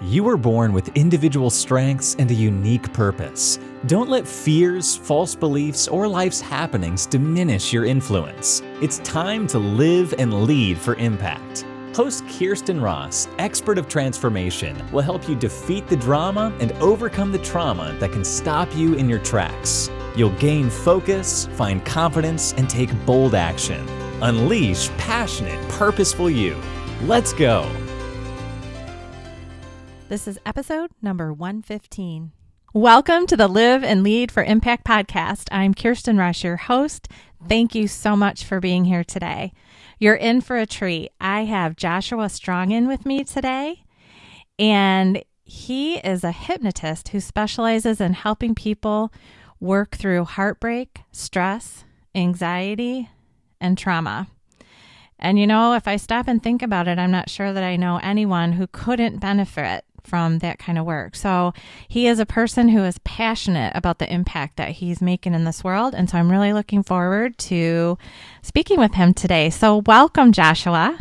You were born with individual strengths and a unique purpose. Don't let fears, false beliefs, or life's happenings diminish your influence. It's time to live and lead for impact. Host Kirsten Ross, expert of transformation, will help you defeat the drama and overcome the trauma that can stop you in your tracks. You'll gain focus, find confidence, and take bold action. Unleash passionate, purposeful you. Let's go. This is episode number 115. Welcome to the Live and Lead for Impact podcast. I'm Kirsten Rush, your host. Thank you so much for being here today. You're in for a treat. I have Joshua Strong in with me today, and he is a hypnotist who specializes in helping people work through heartbreak, stress, anxiety, and trauma. And you know, if I stop and think about it, I'm not sure that I know anyone who couldn't benefit from that kind of work. So he is a person who is passionate about the impact that he's making in this world. And so I'm really looking forward to speaking with him today. So welcome, Joshua.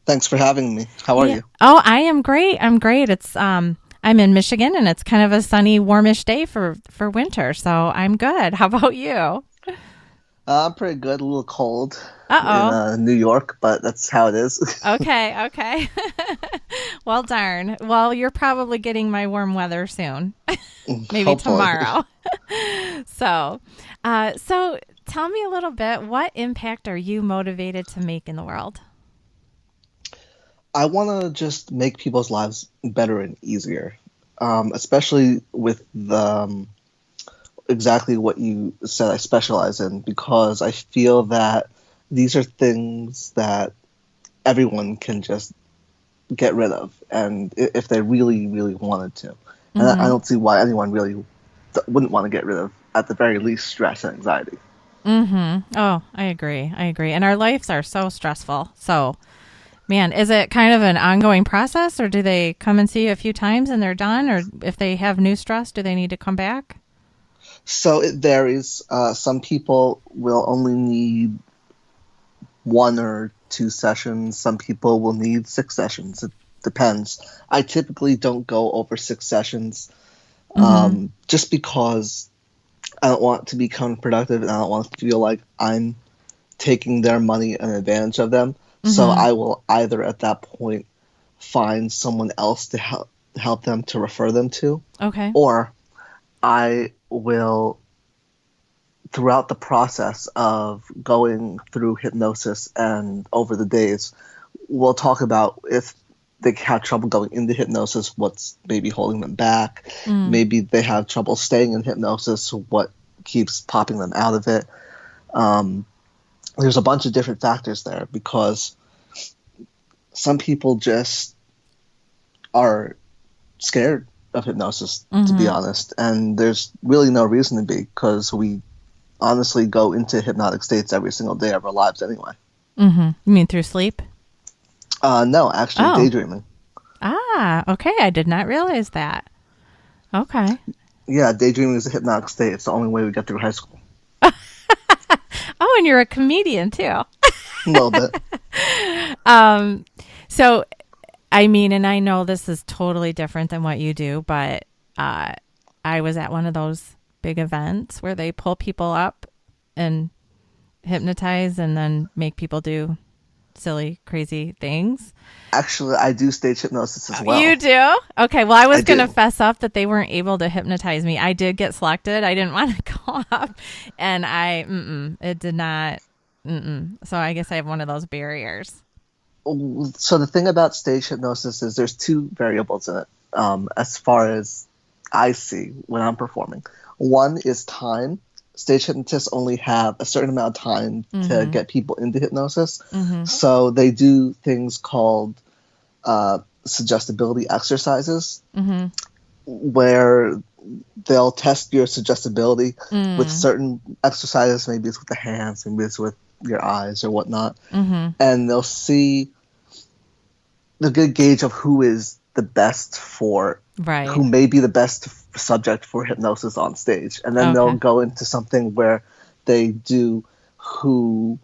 Thanks for having me. How are you? Oh, I am great. I'm great. It's I'm in Michigan, and it's kind of a sunny, warmish day for winter. So I'm good. How about you? I'm pretty good. A little cold in New York, but that's how it is. Okay. Well, darn. Well, you're probably getting my warm weather soon. Maybe Hopefully. tomorrow. So tell me a little bit, what impact are you motivated to make in the world? I want to just make people's lives better and easier, especially with the exactly what you said I specialize in, because I feel that these are things that everyone can just get rid of, and if they really, really wanted to. And I don't see why anyone really wouldn't want to get rid of, at the very least, stress and anxiety. Mm-hmm. Oh, I agree. And our lives are so stressful. So, man, is it kind of an ongoing process, or do they come and see you a few times and they're done? Or if they have new stress, do they need to come back? So it varies. Some people will only need 1 or 2 sessions. Some people will need 6 sessions. It depends. I typically don't go over 6 sessions just because I don't want to be counterproductive, and I don't want to feel like I'm taking their money and advantage of them. So I will either at that point find someone else to help them, to refer them to. Okay. Or I will, throughout the process of going through hypnosis and over the days, we'll talk about if they have trouble going into hypnosis, what's maybe holding them back. Maybe they have trouble staying in hypnosis, what keeps popping them out of it. There's a bunch of different factors there, because some people just are scared of hypnosis, to be honest, and there's really no reason to be, because we honestly go into hypnotic states every single day of our lives anyway. You mean through sleep? No, actually daydreaming. Okay. I did not realize that. Okay. Yeah, daydreaming is a hypnotic state. It's the only way we get through high school. Oh, and you're a comedian too. A little bit. So, I mean, and I know this is totally different than what you do, but I was at one of those big events where they pull people up and hypnotize and then make people do silly, crazy things. Actually, I do stage hypnosis as well. You do? Okay, well, I was going to fess up that they weren't able to hypnotize me. I did get selected. I didn't want to go up, and it did not, So I guess I have one of those barriers. So the thing about stage hypnosis is there's 2 variables in it, as far as I see when I'm performing. One is time. Stage hypnotists only have a certain amount of time to get people into hypnosis. So they do things called suggestibility exercises, where they'll test your suggestibility with certain exercises. Maybe it's with the hands, maybe it's with your eyes or whatnot. And they'll get a gauge of who is the best for, who may be the best subject for hypnosis on stage. And then they'll go into something where they do who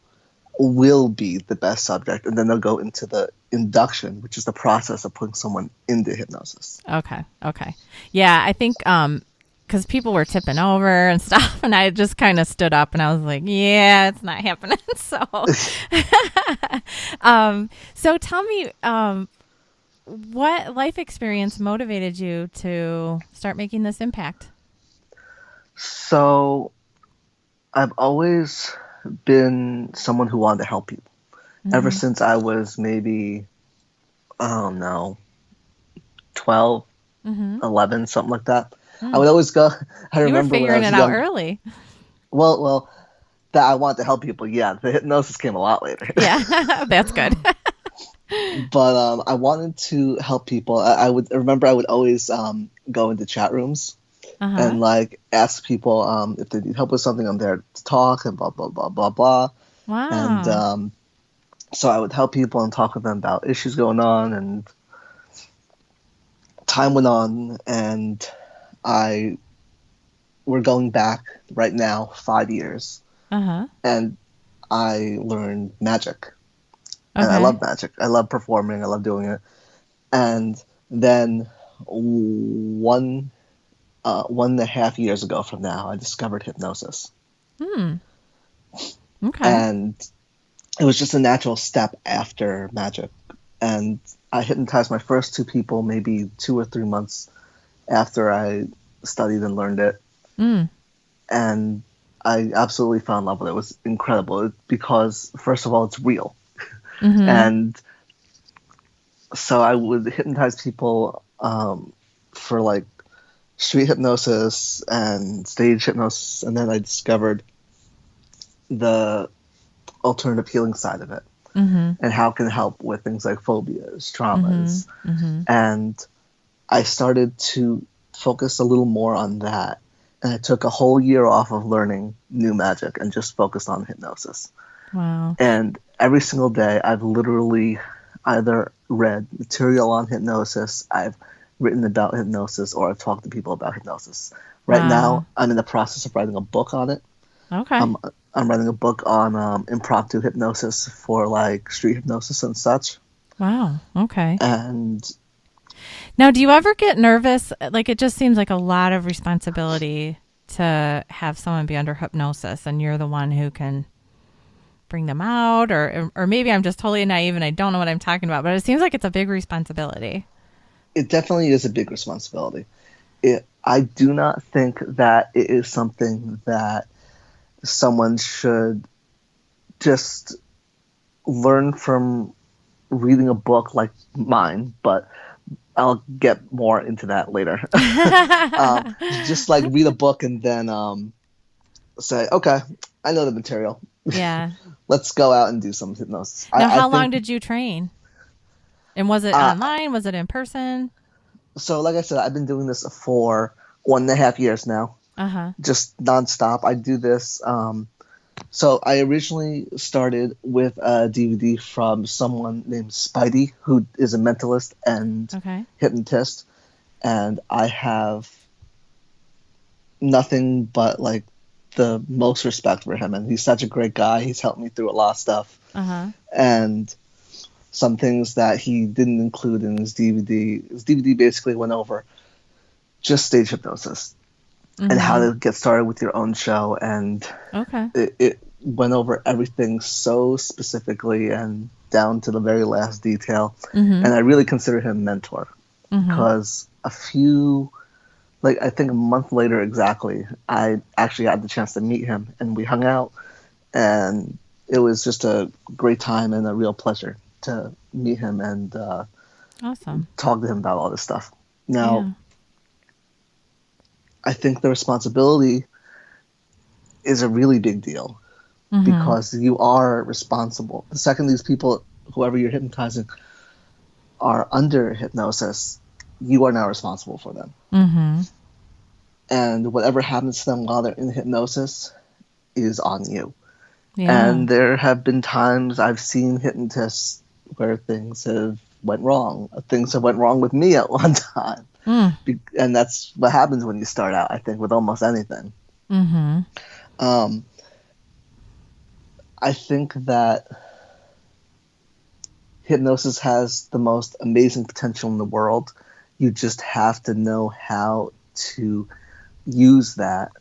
will be the best subject, and then they'll go into the induction, which is the process of putting someone into hypnosis. Okay. Yeah, I think because people were tipping over and stuff, and I just kind of stood up and I was like, yeah, it's not happening. So, so tell me, what life experience motivated you to start making this impact? So I've always been someone who wanted to help people. Ever since I was maybe, I don't know, 12, 11, something like that. I would always go. I You were remember when I figuring was it out young. early. Well, that I wanted to help people. Yeah, the hypnosis came a lot later. Yeah, that's good. But I wanted to help people. I would always go into chat rooms and like ask people if they need help with something. I'm there to talk and blah blah blah blah blah. Wow. And so I would help people and talk with them about issues going on. And time went on, and we're going back right now 5 years, and I learned magic. And I love magic. I love performing. I love doing it. And then 1.5 years ago from now, I discovered hypnosis. Okay. And it was just a natural step after magic. And I hypnotized my first 2 people maybe 2 or 3 months after I studied and learned it. And I absolutely fell in love with it. It was incredible because, first of all, it's real. And so I would hypnotize people for like street hypnosis and stage hypnosis, and then I discovered the alternative healing side of it and how it can help with things like phobias, traumas. And I started to focus a little more on that, and I took a whole year off of learning new magic and just focused on hypnosis. Wow. And every single day, I've literally either read material on hypnosis, I've written about hypnosis, or I've talked to people about hypnosis. Right now, I'm in the process of writing a book on it. Okay. I'm writing a book on impromptu hypnosis for like street hypnosis and such. Wow. Okay. And now, do you ever get nervous? Like, it just seems like a lot of responsibility to have someone be under hypnosis, and you're the one who can bring them out, or maybe I'm just totally naive and I don't know what I'm talking about, but it seems like it's a big responsibility. It definitely is a big responsibility. I do not think that it is something that someone should just learn from reading a book like mine, but I'll get more into that later. Just like read a book and then say, okay, I know the material. Yeah. Let's go out and do some hypnosis. Now, how long did you train? And was it online? Was it in person? So like I said, I've been doing this for 1.5 years now. Just nonstop. I do this. So I originally started with a DVD from someone named Spidey, who is a mentalist and hypnotist. And I have nothing but like the most respect for him, and he's such a great guy. He's helped me through a lot of stuff, and some things that he didn't include in his DVD. His DVD basically went over just stage hypnosis and how to get started with your own show, and it went over everything so specifically and down to the very last detail. And I really consider him a mentor because I think a month later exactly, I actually had the chance to meet him, and we hung out, and it was just a great time and a real pleasure to meet him and talk to him about all this stuff. Now, I think the responsibility is a really big deal because you are responsible. The second these people, whoever you're hypnotizing, are under hypnosis, you are now responsible for them. And whatever happens to them while they're in hypnosis is on you. And there have been times I've seen hypnotists where things have went wrong. Things have went wrong with me at one time. And that's what happens when you start out, I think, with almost anything. I I think that hypnosis has the most amazing potential in the world. You just have to know how to use that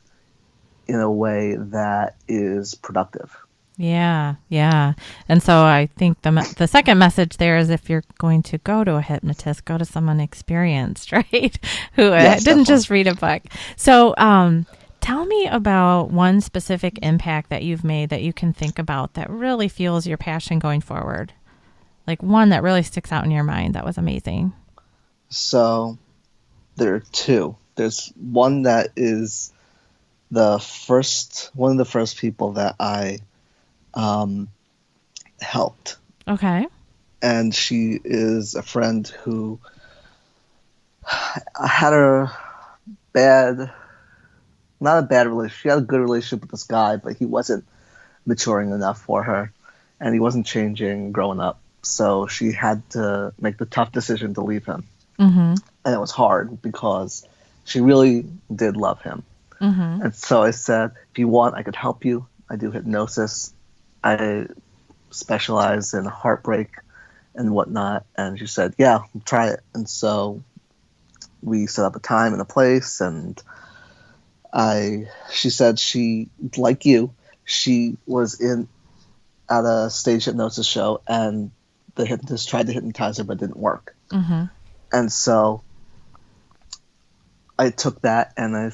in a way that is productive. Yeah, yeah. And so I think the second message there is if you're going to go to a hypnotist, go to someone experienced, right? Who Yes, didn't definitely. just read a book. So tell me about one specific impact that you've made that you can think about that really fuels your passion going forward. Like one that really sticks out in your mind that was amazing. So there are two. There's one that is one of the first people that I helped. Okay. And she is a friend who had a bad, not a bad relationship. She had a good relationship with this guy, but he wasn't maturing enough for her, and he wasn't changing, growing up. So she had to make the tough decision to leave him. Mm-hmm. And it was hard because she really did love him. Mm-hmm. And so I said, if you want, I could help you. I do hypnosis. I specialize in heartbreak and whatnot. And she said, yeah, try it. And so we set up a time and a place. And she said she, like you, she was at a stage hypnosis show, and the hypnotist tried to hypnotize her but didn't work. Mm-hmm. And so I took that and I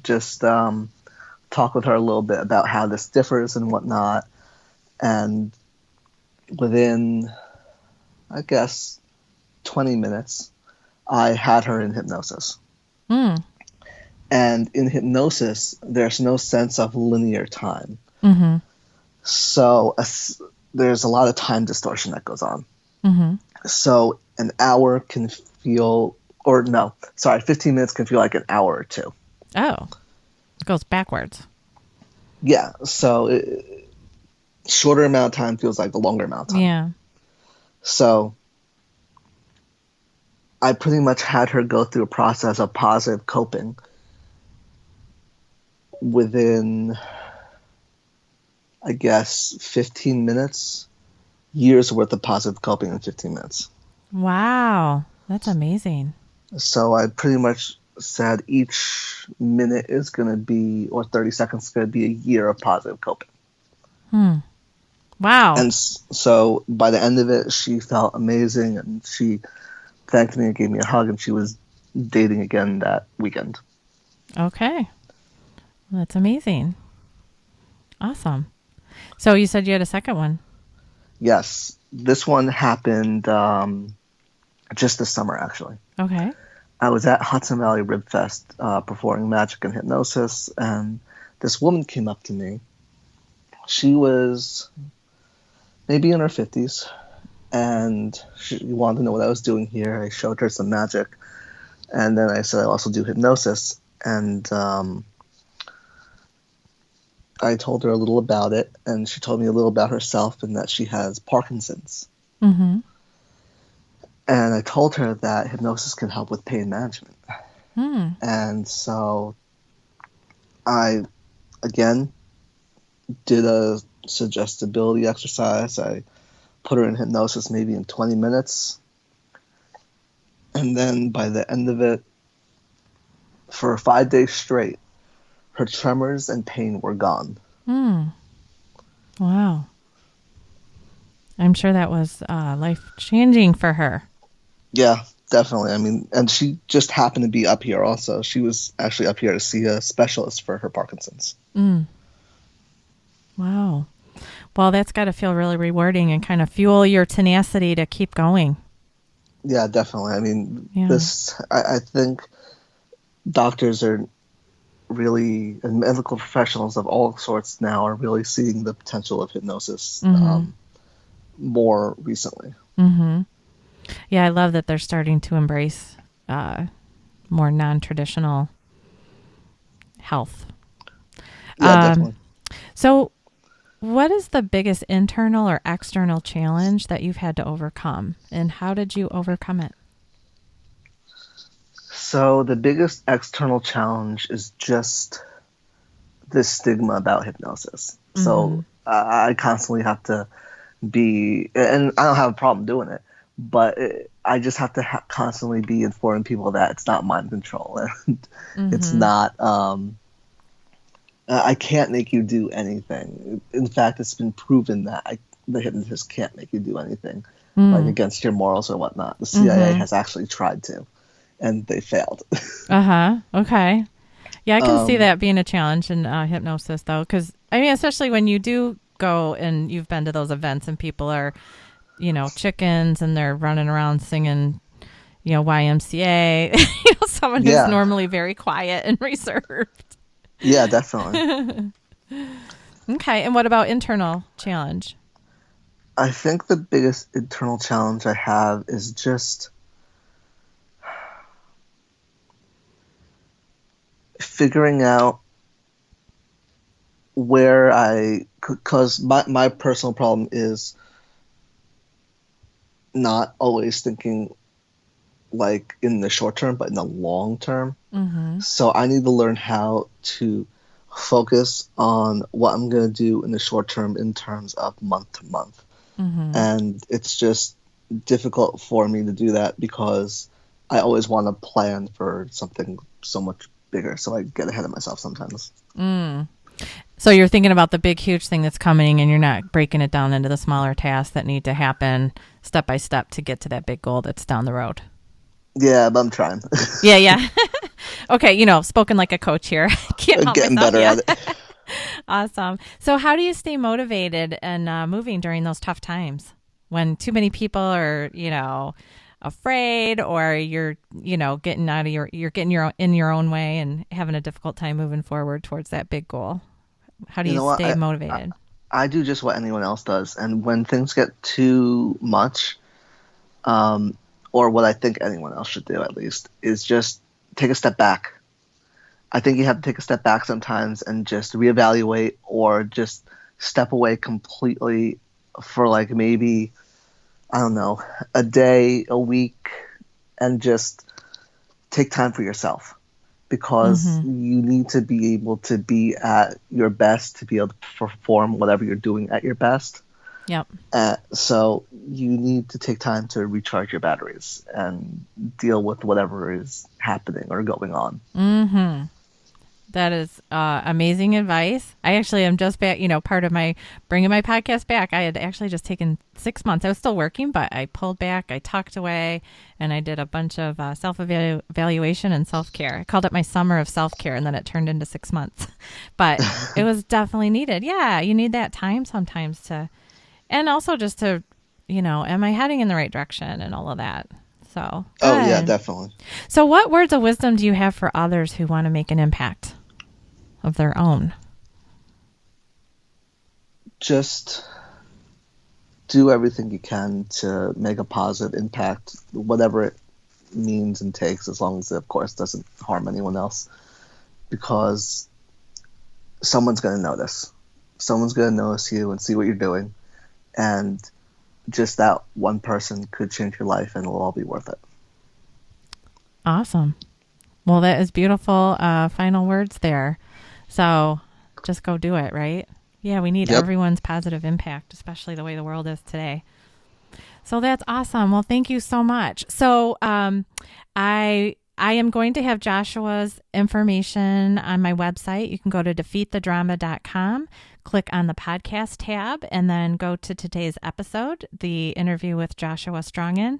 just talked with her a little bit about how this differs and whatnot. And within, I guess, 20 minutes, I had her in hypnosis. Mm. And in hypnosis, there's no sense of linear time. Mm-hmm. So there's a lot of time distortion that goes on. Mm-hmm. So an hour can feel, 15 minutes can feel like an hour or two. Oh, it goes backwards. Yeah, so shorter amount of time feels like the longer amount of time. Yeah. So I pretty much had her go through a process of positive coping within, I guess, 15 minutes, years worth of positive coping in 15 minutes. Wow. That's amazing. So I pretty much said each minute is going to be, or 30 seconds is going to be a year of positive coping. Wow. And so by the end of it, she felt amazing, and she thanked me and gave me a hug, and she was dating again that weekend. Okay. Well, that's amazing. Awesome. So you said you had a second one. Yes. This one happened just this summer, actually. Okay. I was at Hudson Valley Rib Fest performing magic and hypnosis, and this woman came up to me. She was maybe in her 50s, and she wanted to know what I was doing here. I showed her some magic, and then I said I also do hypnosis, and I told her a little about it, and she told me a little about herself and that she has Parkinson's. Mm-hmm. And I told her that hypnosis can help with pain management. And so I, again, did a suggestibility exercise. I put her in hypnosis maybe in 20 minutes. And then by the end of it, for 5 days straight, her tremors and pain were gone. Wow. I'm sure that was life-changing for her. Yeah, definitely. I mean, and she just happened to be up here also. She was actually up here to see a specialist for her Parkinson's. Wow. Well, that's got to feel really rewarding and kind of fuel your tenacity to keep going. Yeah, definitely. I mean, Yeah. I think doctors are really, and medical professionals of all sorts now are really seeing the potential of hypnosis more recently. Mm-hmm. Yeah, I love that they're starting to embrace more non-traditional health. Yeah, definitely. So what is the biggest internal or external challenge that you've had to overcome, and how did you overcome it? So the biggest external challenge is just the stigma about hypnosis. So I constantly have to be, and I don't have a problem doing it, but I just have to constantly be informing people that it's not mind control, and it's not. I can't make you do anything. In fact, it's been proven that the hypnotist can't make you do anything, like against your morals or whatnot. The CIA has actually tried to, and they failed. Okay. Yeah, I can see that being a challenge in hypnosis, though, because I mean, especially when you do go and you've been to those events and people are, chickens and they're running around singing, YMCA. Someone who's normally very quiet and reserved. Yeah, definitely. Okay, and what about internal challenge? I think the biggest internal challenge I have is just figuring out where because my personal problem is not always thinking like in the short term, but in the long term. So I need to learn how to focus on what I'm going to do in the short term in terms of month to month. And it's just difficult for me to do that because I always want to plan for something so much bigger, so I get ahead of myself sometimes. So you're thinking about the big, huge thing that's coming, and you're not breaking it down into the smaller tasks that need to happen step by step to get to that big goal that's down the road. Yeah, but I'm trying. Yeah. Okay, spoken like a coach here. Can't help Getting myself. better at it. Awesome. So how do you stay motivated and moving during those tough times when too many people are, afraid, or you're, getting in your own way and having a difficult time moving forward towards that big goal? How do you stay motivated? I do just what anyone else does. And when things get too much, or what I think anyone else should do at least, is just take a step back. I think you have to take a step back sometimes and just reevaluate, or just step away completely for like maybe, I don't know, a day, a week, and just take time for yourself, because you need to be able to be at your best to be able to perform whatever you're doing at your best. Yep. So you need to take time to recharge your batteries and deal with whatever is happening or going on. That is amazing advice. I actually am just back, part of my bringing my podcast back. I had actually just taken 6 months. I was still working, but I pulled back, I tucked away, and I did a bunch of self-evaluation and self-care. I called it my summer of self-care, and then it turned into 6 months. But it was definitely needed. Yeah, you need that time sometimes to, and also just to, am I heading in the right direction and all of that. So. Oh, yeah, definitely. So what words of wisdom do you have for others who want to make an impact of their own? Just do everything you can to make a positive impact, whatever it means and takes, as long as it, of course, doesn't harm anyone else. Because someone's going to notice. Someone's going to notice you and see what you're doing. And just that one person could change your life, and it'll all be worth it. Awesome. Well, that is beautiful final words there. So just go do it, right? Yeah, we need everyone's positive impact, especially the way the world is today. So that's awesome. Well, thank you so much. So I am going to have Joshua's information on my website. You can go to defeatthedrama.com, click on the podcast tab, and then go to today's episode, the interview with Joshua Strongen.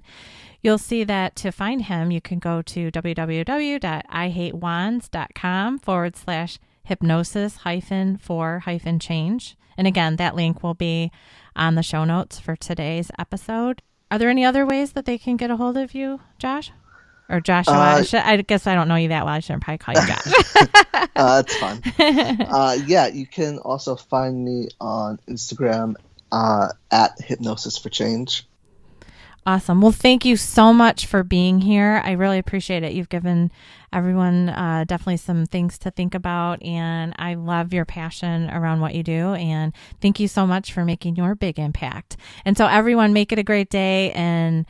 You'll see that to find him, you can go to www.ihatewands.com/hypnosis-for-change. And again, that link will be on the show notes for today's episode. Are there any other ways that they can get a hold of you, Josh? Or Joshua? I guess I don't know you that well. I shouldn't probably call you Josh. That's fine. Yeah, you can also find me on Instagram at Hypnosis for Change. Awesome. Well, thank you so much for being here. I really appreciate it. You've given everyone definitely some things to think about, and I love your passion around what you do, and thank you so much for making your big impact. And so everyone, make it a great day and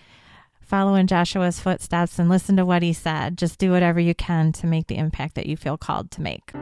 follow in Joshua's footsteps and listen to what he said. Just do whatever you can to make the impact that you feel called to make.